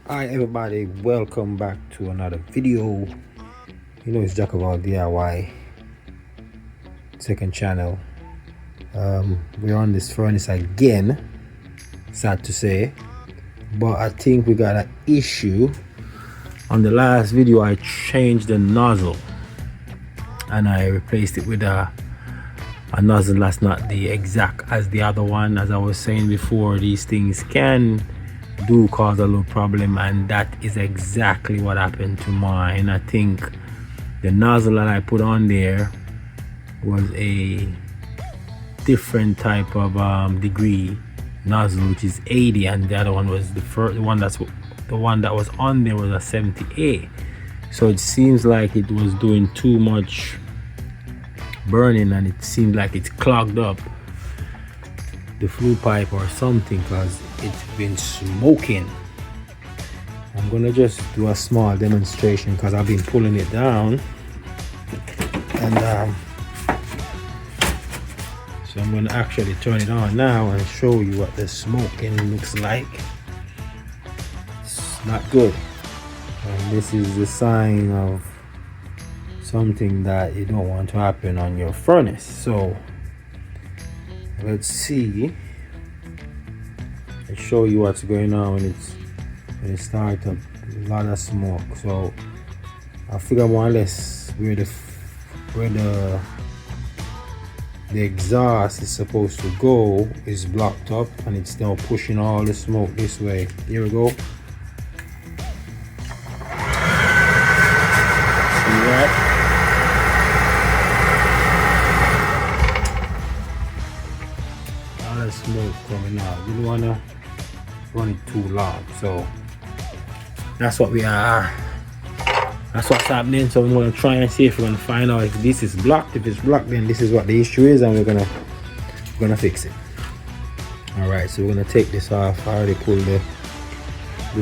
Hi everybody, welcome back to another video. It's Jack of all DIY second channel. We're on this furnace again, sad to say, but I think we got an issue. On the last video I changed the nozzle and I replaced it with a nozzle that's not the exact as the other one. As I was saying before, these things can do cause a little problem, and that is exactly what happened to mine. I think the nozzle that I put on there was a different type of degree nozzle, which is 80, and the other one was the one that was on there was a 70A. So it seems like it was doing too much burning, and it seemed like it's clogged up the flue pipe or something, because it's been smoking. I'm gonna just do a small demonstration because I've been pulling it down, and so I'm gonna actually turn it on now and show you what the smoking looks like. It's not good, and this is the sign of something that you don't want to happen on your furnace. So let's see. I'll show you what's going on when it starts a lot of smoke. So I figure more or less where the exhaust is supposed to go is blocked up, and it's now pushing all the smoke this way. Here we go. See that? Smoke coming out. You don't want to run it too long, so that's what that's what's happening. So we're going to try and see if we're going to find out if this is blocked. If it's blocked, then this is what the issue is, and we're gonna fix it. All right, so we're going to take this off. I already pulled the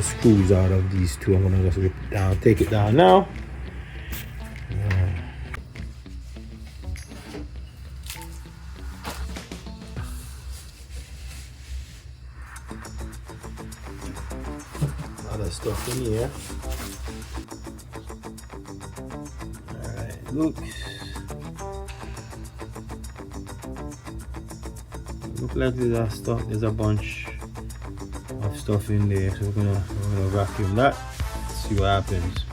screws out of these two. I'm going to just rip it down, take it down now. Other stuff in here. Alright, look like there's a bunch of stuff in there, so we're gonna vacuum that, see what happens.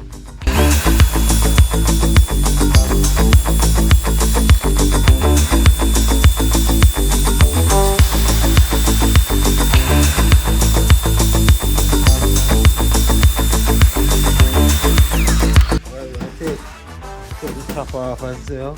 Take the top off as well.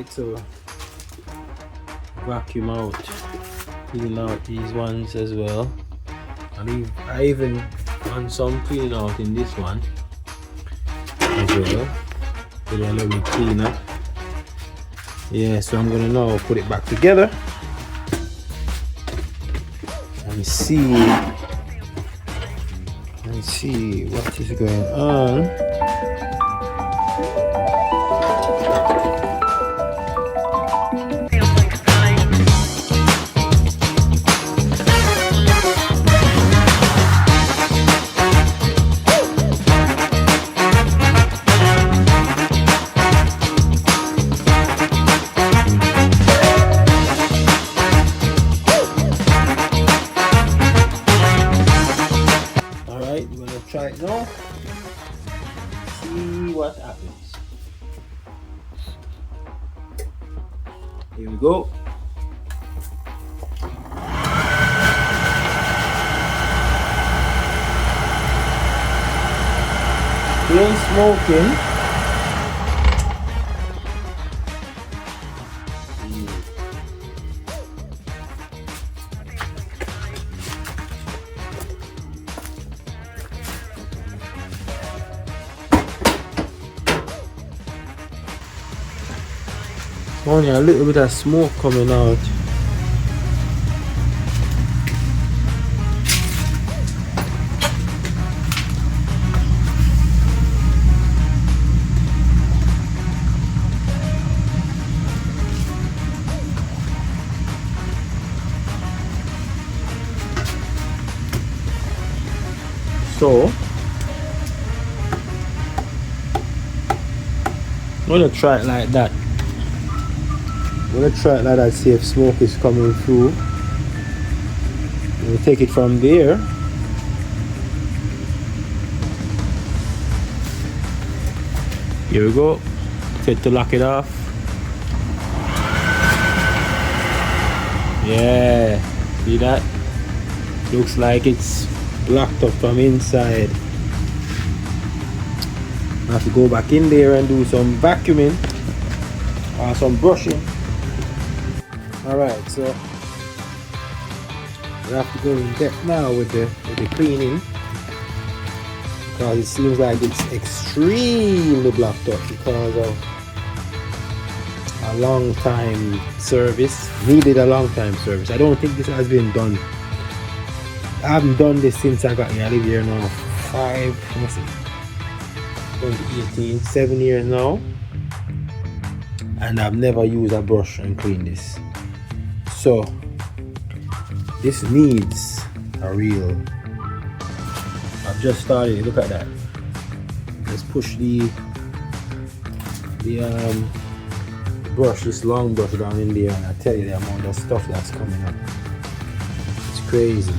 So vacuum out, clean out these ones as well, and I even done some cleaning out in this one as well, with a little bit cleaner. Yeah, so I'm gonna now put it back together and see what is going on. Alright, we're gonna try it now. See what happens. Here we go. Still smoking. Only a little bit of smoke coming out. So I'm gonna try it like that. I'm gonna try it like that, see if smoke is coming through. We'll take it from there. Here we go. Set to lock it off. Yeah, see that? Looks like it's blocked up from inside. I have to go back in there and do some vacuuming or some brushing. Alright, so we have to go in depth now with the cleaning, because it seems like it's extremely blocked up because of a long time service. Needed a long time service. I don't think this has been done. I haven't done this since I got here. I live here now 7 years now, and I've never used a brush and clean this. So this needs a real. I've just started. Look at that. Let's push the brush, this long brush, down in there, and I tell you the amount of stuff that's coming up. It's crazy.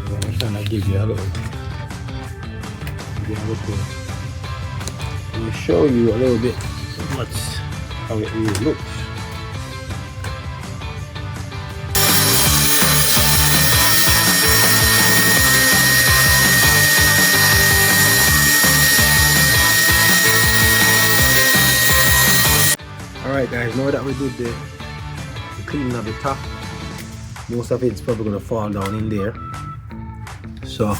So I'm trying to give you a little. Let me show you a little bit how it really looks. Alright guys, now that we did the cleaning of the top, most of it's probably going to fall down in there. So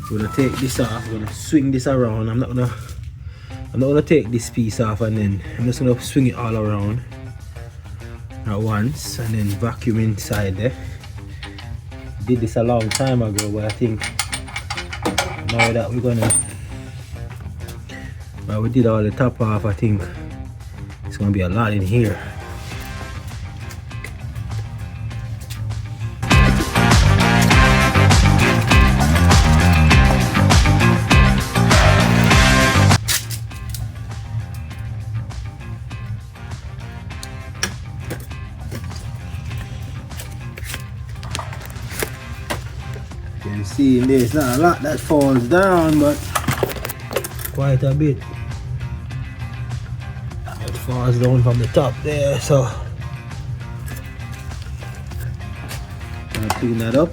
we're going to take this off, we're going to swing this around. I'm not going to take this piece off, and then I'm just going to swing it all around at once and then vacuum inside there. Did this a long time ago, but I think now that we're gonna, well, we did all the top off, I think it's gonna be a lot in here. You can see in there, it's not a lot that falls down, but quite a bit. It falls down from the top there, so I'm gonna clean that up.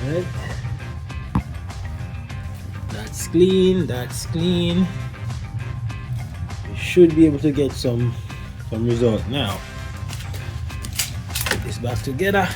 Right. That's clean, that's clean. You should be able to get some result now. Put this back together.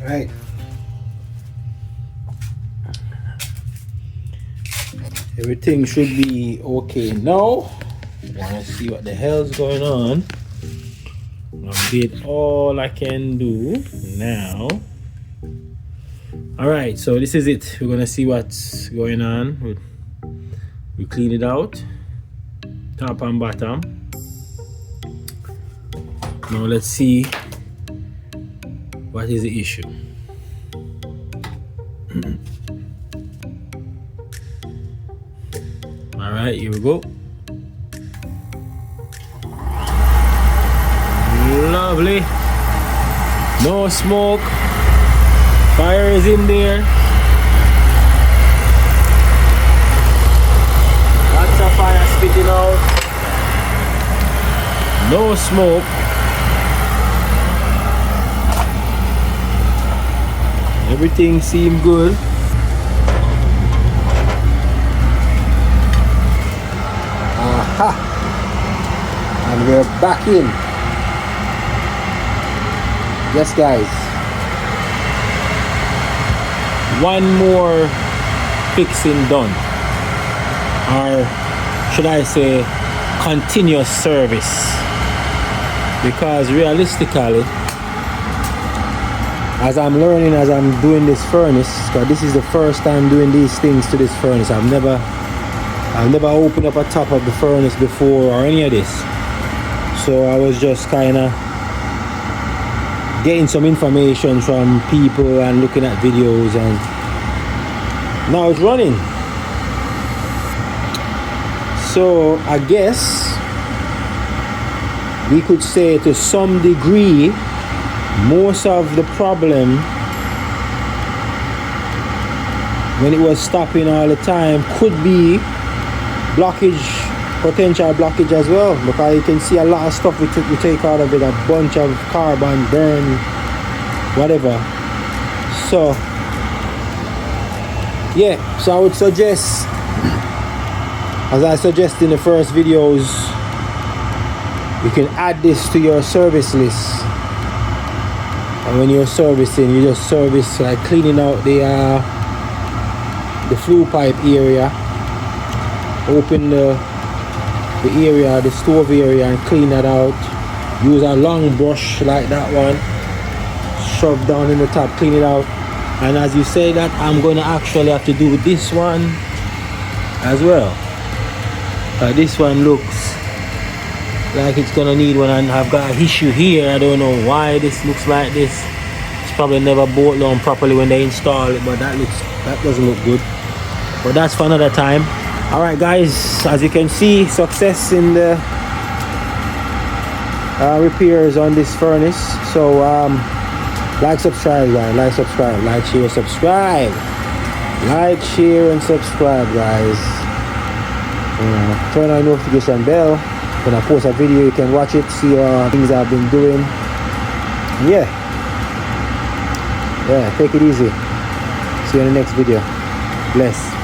Right. Everything should be okay now. Wanna see what the hell's going on. I did all I can do now. Alright, so this is it. We're gonna see what's going on. We clean it out. Top and bottom. Now let's see what is the issue. All right, here we go. Lovely. No smoke. Fire is in there. Lots of fire spitting out. No smoke. Everything seemed good. Aha! And we're back in. Yes, guys. One more fixing done. Or should I say continuous service. Because realistically, as I'm learning, as I'm doing this furnace, because this is the first time doing these things to this furnace. I've never opened up a top of the furnace before or any of this. So I was just kind of getting some information from people and looking at videos, and now it's running. So I guess we could say to some degree most of the problem when it was stopping all the time could be blockage, potential blockage as well, because you can see a lot of stuff we take out of it, a bunch of carbon burn, whatever. So yeah, so I would suggest, as I suggested in the first videos, you can add this to your service list. And when you're servicing, you just service like cleaning out the flue pipe area, open the area, the stove area, and clean that out. Use a long brush like that one, shove down in the top, clean it out. And as you say that, I'm going to actually have to do this one as well. This one looks like it's gonna need one, and I've got an issue here. I don't know why this looks like this. It's probably never bolt down properly when they install it, but that doesn't look good. But that's for another time. All right, guys, as you can see, success in the repairs on this furnace. So like, subscribe, guys. Like, subscribe, like, share, subscribe. Like, share, and subscribe, guys. Turn on the notification bell. When I post a video, you can watch it, see things I've been doing. Yeah, take it easy. See you in the next video. Bless.